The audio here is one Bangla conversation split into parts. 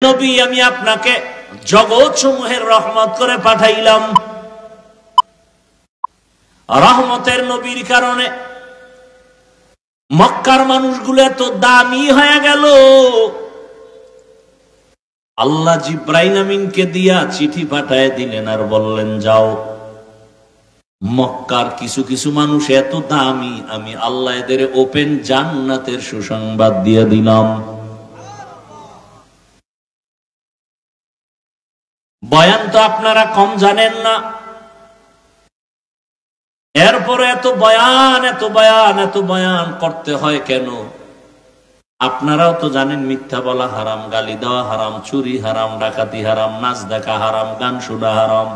নবী আমি আপনাকে জগৎ সমূহের রহমত করে পাঠাইলাম। রহমতের নবীর কারণে মক্কার মানুষগুলো এত দামি হয়ে গেল। আল্লাহ জিব্রাইল আমিনকে দিয়া চিঠি পাঠায় দিলেন আর বললেন, যাও মক্কার কিছু কিছু মানুষ এত দামি, আমি আল্লাহ এদের ওপেন জান্নাতের সুসংবাদ দিয়ে দিলাম। বয়ান তো আপনারা কম জানেন না, এরপরে এত বয়ান এত বয়ান এত বয়ান করতে হয় কেন? আপনারাও তো জানেন মিথ্যা বলা হারাম, গালি দেওয়া হারাম, চুরি হারাম, ডাকাতি হারাম, নাচ দেখা হারাম, গান শোনা হারাম।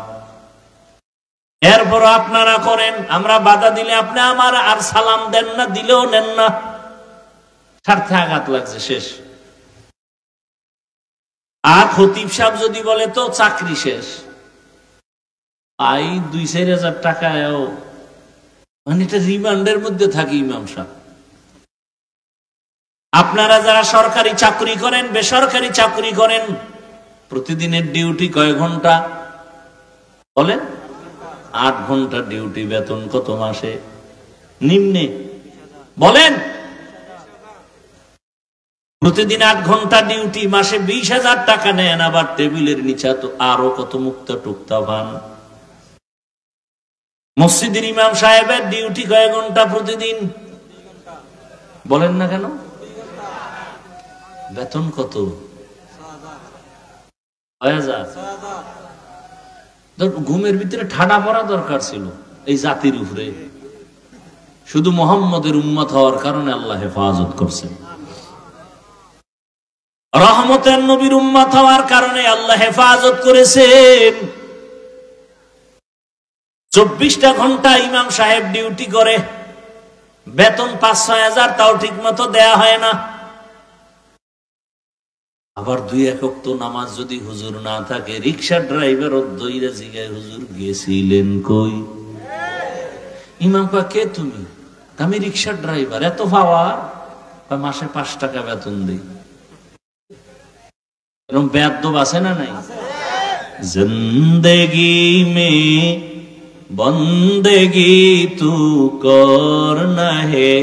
এরপর আপনারা করেন, আমরা বাধা দিলে আপনি আমার আর সালাম দেন না, দিলেও নেন না। স্বার্থে আঘাত লাগছে, শেষ। আর খতিব সাহেব যদি বলে তো চাকরি শেষ। 2-4 হাজার টাকায়ও মানে এটা রিমান্ডের মধ্যে থাকি ইমাম সাহেব। আপনারা যারা সরকারি চাকরি করেন, বেসরকারি চাকরি করেন, প্রতিদিনের ডিউটি কয় ঘন্টা বলেন? 8 ঘন্টা ডিউটি, বেতন কত মাসে নিম্নে বলেন? প্রতিদিন 8 ঘন্টা ডিউটি, মাসে 20,000 টাকা নেন। আবার টেবিলের নিচে তো আরো কত মুক্তা টুকতা পান। মসজিদের ইমাম সাহেবের ডিউটি কয় ঘন্টা প্রতিদিন বলেন না কেন? বেতন কত? 6,000। ঘুমের ভিতরে ঠাডা পড়া দরকার ছিল এই জাতির উপরে। শুধু মুহাম্মদের উম্মত হওয়ার কারণে আল্লাহ হেফাজত করছেন। রহমতের নবীর উম্মত হওয়ার কারণে আল্লাহ হেফাজত করেছেন। 24টা ঘন্টা ইমাম সাহেব ডিউটি করে, বেতন 5-6 হাজার, তাও ঠিক মতো দেয়া হয় না। আবার 2-1 ওয়াক্ত নামাজ যদি হুজুর না থাকে, রিক্সা ড্রাইভার দইরা জিগায়, হুজুর গেছিলেন কই? ইমাম কয়, কে তুমি? আমি রিক্সা ড্রাইভার। এত পাওয়ার? মাসে 5 টাকা বেতন দিই। এরকম বেয়াদব আছে না নাই? জিন্দেগি মে বন্দেগি তু করনা হে,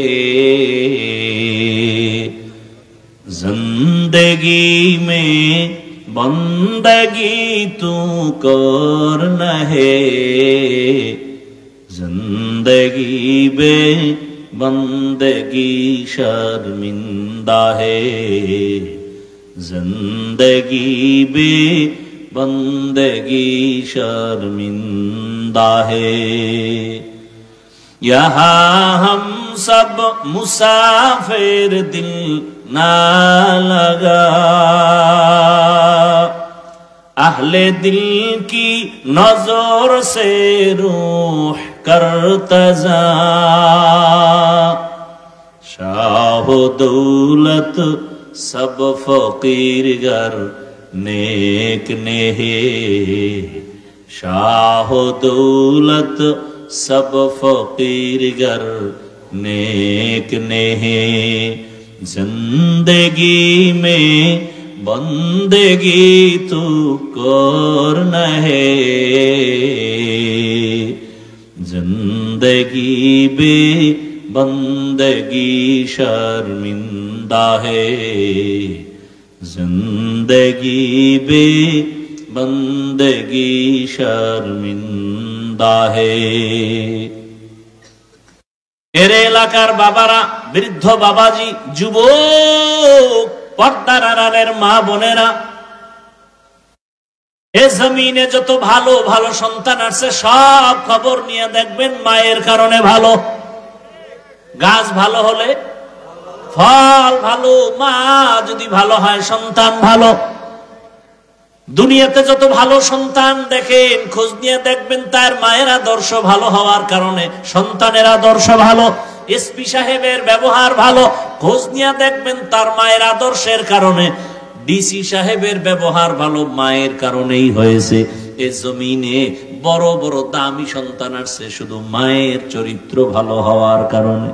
जिंदगी में बंदगी तू करना है, जिंदगी बे बंदगी शर्मिंदा है, जिंदगी बे बंदगी शर्मिंदा है। यहाँ हम सब मुसाफिर दिल ना लगा, अहले दिल की नजर से रूह करतजा, शाह दौलत सब फकीर गर नेक ने है, शाह दौलत सब फकीर गर नेक ने है, जिंदगी में बंदगी तू करना है, जिंदगी बे बंदगी शर्मिंदा है, जिंदगी बे बंदगी शर्मिंदा है। এর এলাকার বাবারা, বৃদ্ধ বাবাজি, যুবক, পর্দার আড়ালের মা বোনেরা, এ জমিনে যত ভালো ভালো সন্তান আছে সব খবর নিয়ে দেখবেন মায়ের কারণে ভালো। গাছ ভালো হলে ফল ভালো, মা যদি ভালো হয় সন্তান ভালো। দুনিয়াতে যত ভালো সন্তান দেখেন, খোঁজ নিয়ে দেখবেন তার মায়ের আদর্শ ভালো হওয়ার কারণে সন্তানের আদর্শ ভালো। এসপি সাহেবের ব্যবহার ভালো, খোঁজ নিয়ে দেখবেন তার মায়ের আদর্শের কারণে। ডিসি সাহেবের ব্যবহার ভালো, মায়ের কারণেই হয়েছে। এ জমিনে বড় বড় দামি সন্তান আসছে শুধু মায়ের চরিত্র ভালো হওয়ার কারণে।